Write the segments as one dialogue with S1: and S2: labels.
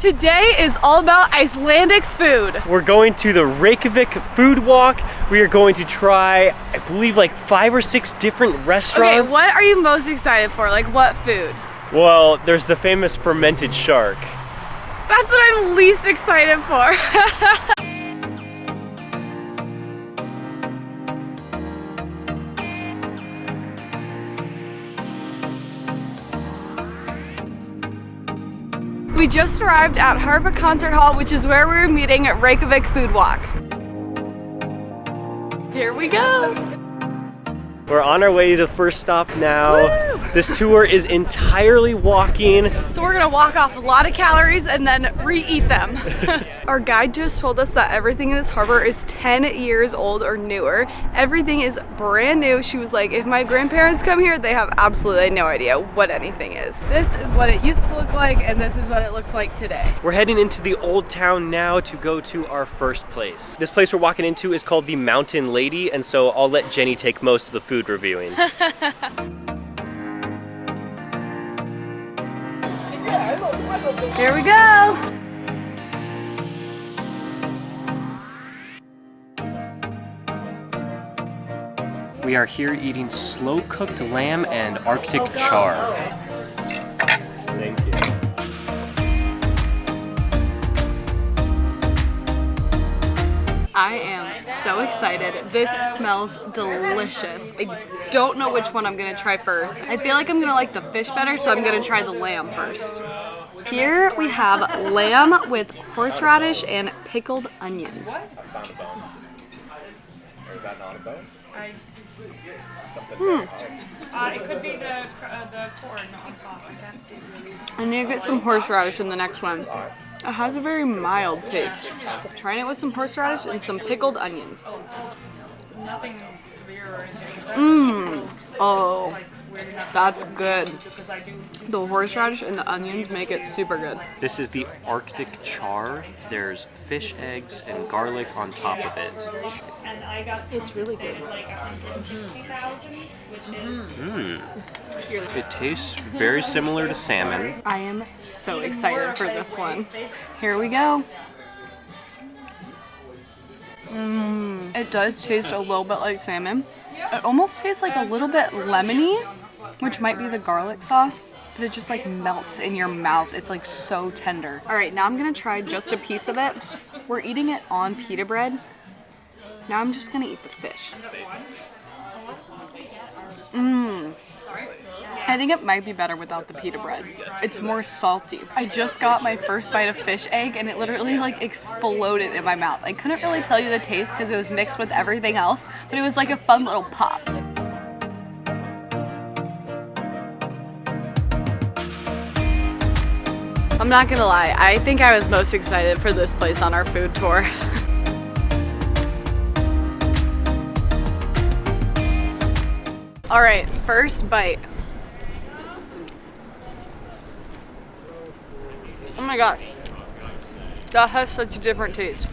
S1: Today is all about Icelandic food.
S2: We're going to the Reykjavik food walk. We are going to try, I believe, like 5 or 6 different restaurants.
S1: Okay, what are you most excited for? Like what food?
S2: Well, there's the famous fermented shark.
S1: That's what I'm least excited for. We just arrived at Harpa Concert Hall, which is where we're meeting at Reykjavik Food Walk. Here we go.
S2: We're on our way to the first stop now.
S1: Woo!
S2: This tour is entirely walking.
S1: So we're gonna walk off a lot of calories and then re-eat them. Our guide just told us that everything in this harbor is 10 years old or newer. Everything is brand new. She was like, if my grandparents come here, they have absolutely no idea what anything is. This is what it used to look like, and this is what it looks like today.
S2: We're heading into the old town now to go to our first place. This place we're walking into is called the Mountain Lady, and so I'll let Jenny take most of the food reviewing.
S1: Here we go.
S2: We are here eating slow-cooked lamb and Arctic char. Thank you.
S1: I am so excited. This smells delicious. I don't know which one I'm gonna try first. I feel like I'm gonna like the fish better, so I'm gonna try the lamb first. Here we have lamb with horseradish and pickled onions.
S3: It could be the corn on top. I can't see.
S1: I need to get some horseradish in the next one. It has a very mild taste. Trying it with some horseradish and some pickled onions.
S3: Nothing severe or anything.
S1: Mmm. Oh, that's good. The horseradish and the onions make it super good.
S2: This is the Arctic char. There's fish eggs and garlic on top of it.
S1: It's really good.
S2: It tastes very similar to salmon.
S1: I am so excited for this one. Here we go. It does taste a little bit like salmon. It almost tastes like a little bit lemony, which might be the garlic sauce, but it just like melts in your mouth. It's like so tender. All right, now I'm gonna try just a piece of it. We're eating it on pita bread. Now I'm just gonna eat the fish. I think it might be better without the pita bread. It's more salty. I just got my first bite of fish egg and it literally like exploded in my mouth. I couldn't really tell you the taste because it was mixed with everything else, but it was like a fun little pop. I'm not gonna lie, I think I was most excited for this place on our food tour. All right, first bite. Oh my gosh, that has such a different taste.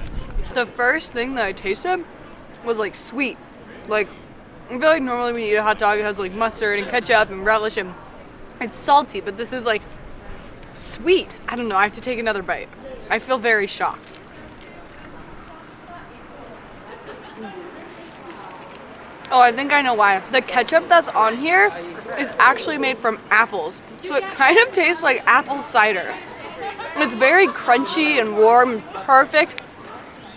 S1: The first thing that I tasted was like sweet. Like, I feel like normally when you eat a hot dog, it has like mustard and ketchup and relish and it's salty, but this is like sweet. I don't know, I have to take another bite. I feel very shocked. Oh, I think I know why. The ketchup that's on here is actually made from apples. So it kind of tastes like apple cider. It's very crunchy and warm and perfect.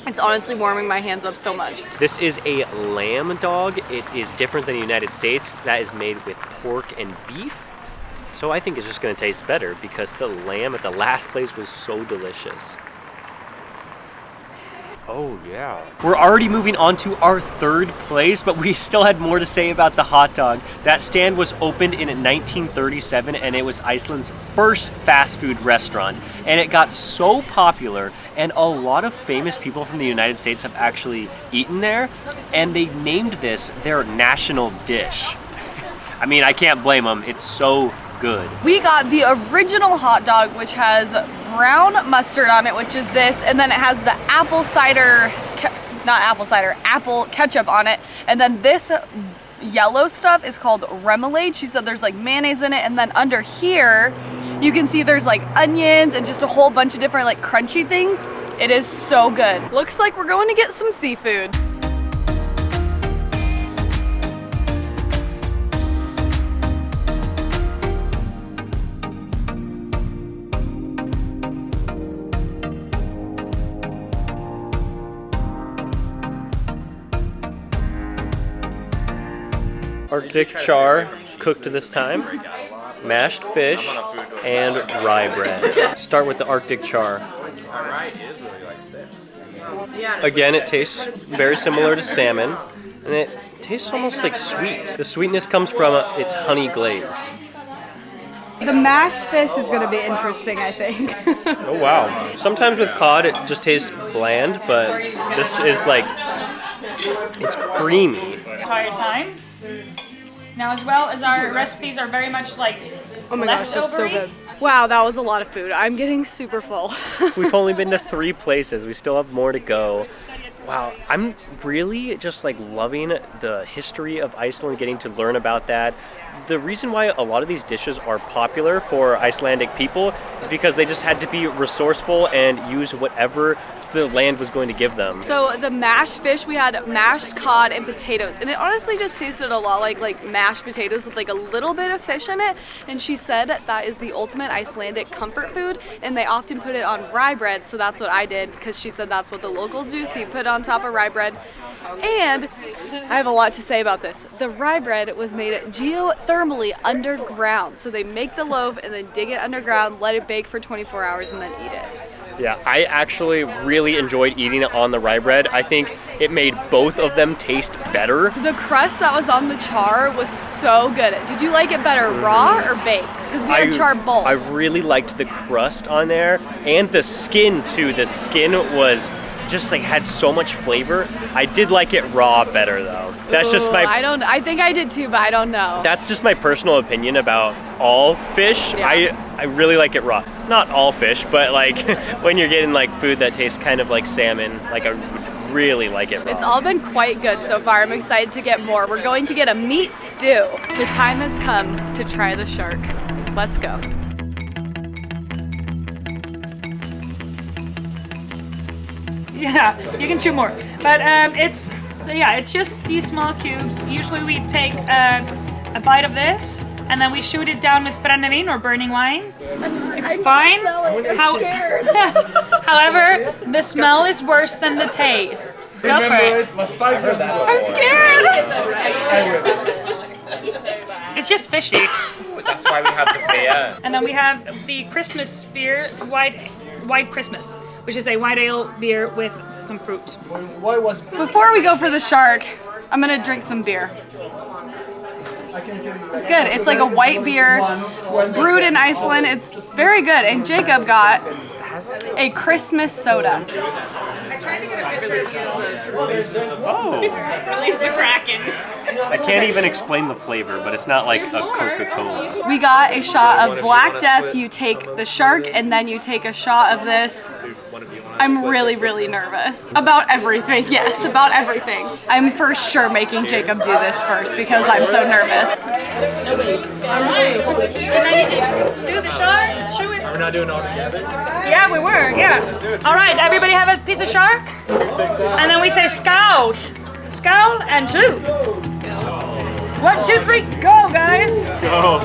S1: It's honestly warming my hands up so much.
S2: This is a lamb dog. It is different than the United States. That is made with pork and beef. So I think it's just gonna taste better because the lamb at the last place was so delicious. Oh yeah. We're already moving on to our third place, but we still had more to say about the hot dog. That stand was opened in 1937 and it was Iceland's first fast food restaurant. And it got so popular and a lot of famous people from the United States have actually eaten there and they named this their national dish. I mean, I can't blame them. It's so good. We
S1: got the original hot dog, which has brown mustard on it, which is this, and then it has the apple ketchup on it, and then this yellow stuff is called remoulade. She said there's like mayonnaise in it, and then under here You can see there's like onions and just a whole bunch of different like crunchy things. It is so good. Looks like we're going to get some seafood.
S2: Arctic char cooked this time, mashed fish, and rye bread. Start with the Arctic char. Again, it tastes very similar to salmon, and it tastes almost like sweet. The sweetness comes from its honey glaze.
S1: The mashed fish is gonna be interesting, I think.
S2: Oh wow. Sometimes with cod it just tastes bland, but this is like, it's creamy.
S3: Entire time. Now, as well as our recipes are very much like
S1: Oh my gosh, that's so
S3: leftovery.
S1: good. Wow, that was a lot of food. I'm getting super full.
S2: We've only been to 3 places. We still have more to go. Wow, I'm really just like loving the history of Iceland, getting to learn about that. The reason why a lot of these dishes are popular for Icelandic people is because they just had to be resourceful and use whatever the land was going to give them.
S1: So the mashed fish, we had mashed cod and potatoes, and it honestly just tasted a lot like mashed potatoes with like a little bit of fish in it. And she said that is the ultimate Icelandic comfort food, and they often put it on rye bread, so that's what I did because she said that's what the locals do, so you put it on top of rye bread. And I have a lot to say about this. The rye bread was made geothermally underground, so they make the loaf and then dig it underground, let it bake for 24 hours, and then eat it.
S2: Yeah, I actually really enjoyed eating it on the rye bread. I think it made both of them taste better.
S1: The crust that was on the char was so good. Did you like it better raw or baked? Because we had char both.
S2: I really liked the crust on there and the skin too. The skin was just like had so much flavor. I did like it raw better though. That's just my
S1: I think I did too, but I don't know.
S2: That's just my personal opinion about all fish.
S1: Yeah.
S2: I really like it raw. Not all fish, but like when you're getting like food that tastes kind of like salmon, like I would really like it raw.
S1: It's all been quite good so far. I'm excited to get more. We're going to get a meat stew. The time has come to try the shark. Let's go.
S3: Yeah, you can chew more. But it's just these small cubes. Usually we take a bite of this and then we shoot it down with brennivín or burning wine. It's fine. However, the smell is worse than the taste. Go for it.
S1: I'm scared.
S3: It's just fishy.
S4: That's why we have the beer.
S3: And then we have the Christmas beer, White Christmas, which is a white ale beer with some fruit.
S1: Before we go for the shark, I'm gonna drink some beer. It's good. It's like a white beer brewed in Iceland. It's very good. And Jacob got a Christmas soda.
S5: I tried to get a picture of you.
S2: Oh.
S5: Release the Kraken.
S2: I can't even explain the flavor, but it's not like a Coca-Cola.
S1: We got a shot of Black Death. You take the shark and then you take a shot of this. I'm really, really nervous about everything. Yes, about everything. I'm for sure making Jacob do this first because I'm so nervous.
S3: Alright. And then you just do the shark, chew it.
S4: We're not doing it all together.
S3: Yeah, we were, yeah. Alright, everybody have a piece of shark? And then we say scowl. Scowl and chew. 1, 2, 3, go guys!
S2: Go.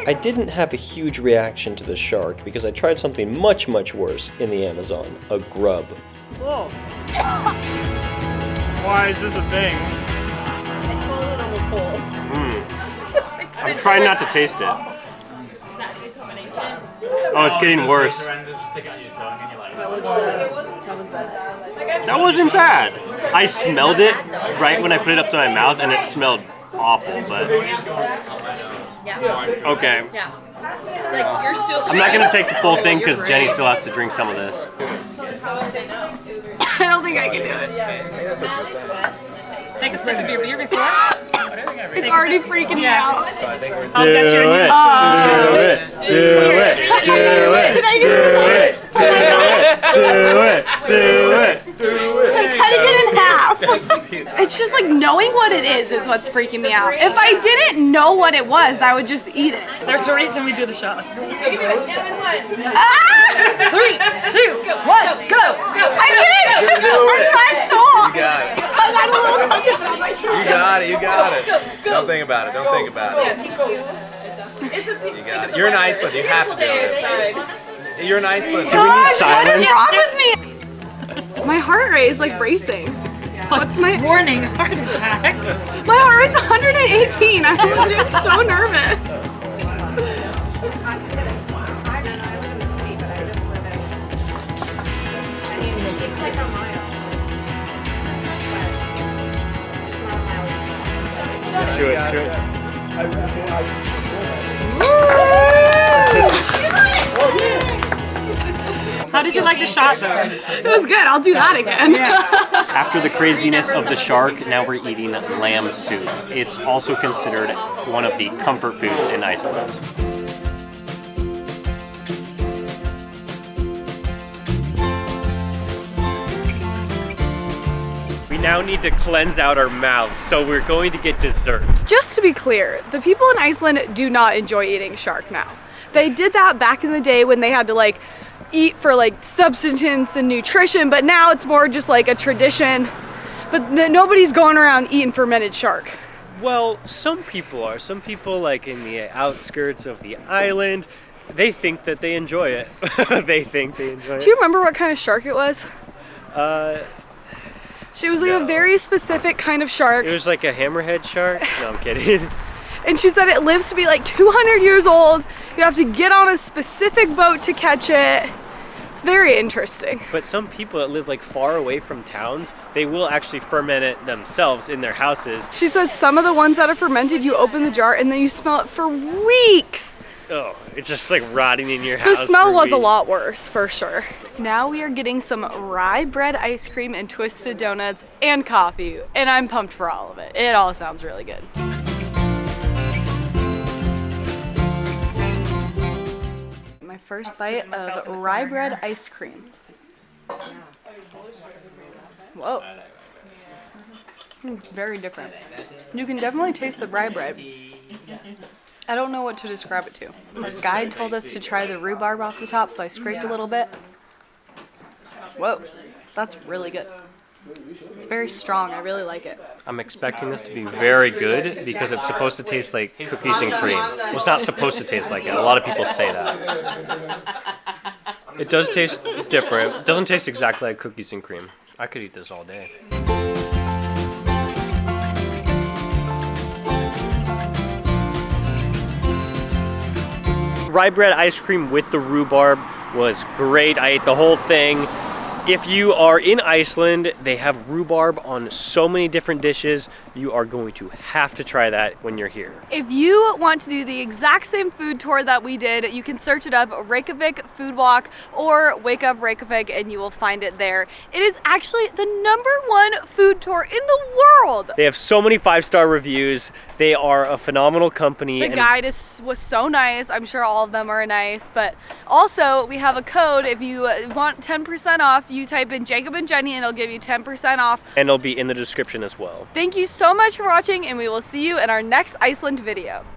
S6: I didn't have a huge reaction to the shark because I tried something much, much worse in the Amazon, a grub.
S2: Whoa. Why is this a thing?
S1: I swallowed it almost whole.
S2: I'm trying not to taste it. Oh, it's getting worse. That wasn't bad. I smelled it right when I put it up to my mouth and it smelled awful, but okay.
S1: Yeah. It's like you're still.
S2: I'm not gonna take the full thing because Jenny still has to drink some of this.
S1: I don't think I can do it.
S3: Take a sip of your beer before.
S1: It's already freaking me out.
S3: I'll get you a new
S2: Do it! Do it! Do it!
S1: Did I just
S2: Do it! Do it! Do it!
S1: I'm cutting it in half? It's just like knowing what it is. size is what's freaking me out. If I didn't know what it was, I would just eat it.
S3: There's a reason we do the shots. 3, 2, 1, go!
S1: I did it! I'm trying so hard.
S5: You got it.
S1: I got a little touch of
S5: You got it. You got it. Don't think about it. Don't think about it. You got it. You're in Iceland. You have to do it. You're in Iceland.
S2: Do we need silence?
S1: What is wrong with me? My heart rate is like racing. What's my
S3: Warning, heart attack.
S1: My heart rate's 118. I'm just so nervous.
S7: It's like a mile.
S2: Chew it, chew it.
S3: How did you like the shot?
S1: It was good. I'll do that again.
S2: After the craziness of the shark, now we're eating lamb soup. It's also considered one of the comfort foods in Iceland. We now need to cleanse out our mouths, so we're going to get dessert.
S1: Just to be clear, the people in Iceland do not enjoy eating shark now. They did that back in the day when they had to like eat for like subsistence and nutrition, but now it's more just like a tradition. But nobody's going around eating fermented shark.
S2: Well, some people are. Some people, like in the outskirts of the island, they think that they enjoy it. They think they enjoy it.
S1: Do you remember what kind of shark it was? She was like
S2: No.
S1: a very specific kind of shark.
S2: It was like a hammerhead shark. No, I'm kidding.
S1: And she said it lives to be like 200 years old. You have to get on a specific boat to catch it. It's very interesting.
S2: But some people that live like far away from towns, they will actually ferment it themselves in their houses.
S1: She said some of the ones that are fermented, you open the jar and then you smell it for weeks.
S2: Oh, it's just like rotting in your
S1: The
S2: house.
S1: smell
S2: for
S1: was a
S2: weeks.
S1: lot worse, for sure. Now we are getting some rye bread ice cream and twisted donuts and coffee, and I'm pumped for all of it. It all sounds really good. My first bite of rye bread ice cream. Whoa. Very different. You can definitely taste the rye bread. I don't know what to describe it to. Our guide told us to try the rhubarb off the top, so I scraped a little bit. Whoa, that's really good. It's very strong, I really like it.
S2: I'm expecting this to be very good because it's supposed to taste like cookies and cream. Well, it's not supposed to taste like it. A lot of people say that. It does taste different. It doesn't taste exactly like cookies and cream. I could eat this all day. Rye bread ice cream with the rhubarb was great. I ate the whole thing. If you are in Iceland, they have rhubarb on so many different dishes. You are going to have to try that when you're here.
S1: If you want to do the exact same food tour that we did, you can search it up, Reykjavik Food Walk, or Wake Up Reykjavik, and you will find it there. It is actually the #1 food tour in the world.
S2: They have so many 5-star reviews. They are a phenomenal company.
S1: The guide was so nice. I'm sure all of them are nice, but also we have a code. If you want 10% off, you type in Jacob and Jenny and it'll give you 10% off.
S2: And it'll be in the description as well.
S1: Thank you so much for watching, and we will see you in our next Iceland video.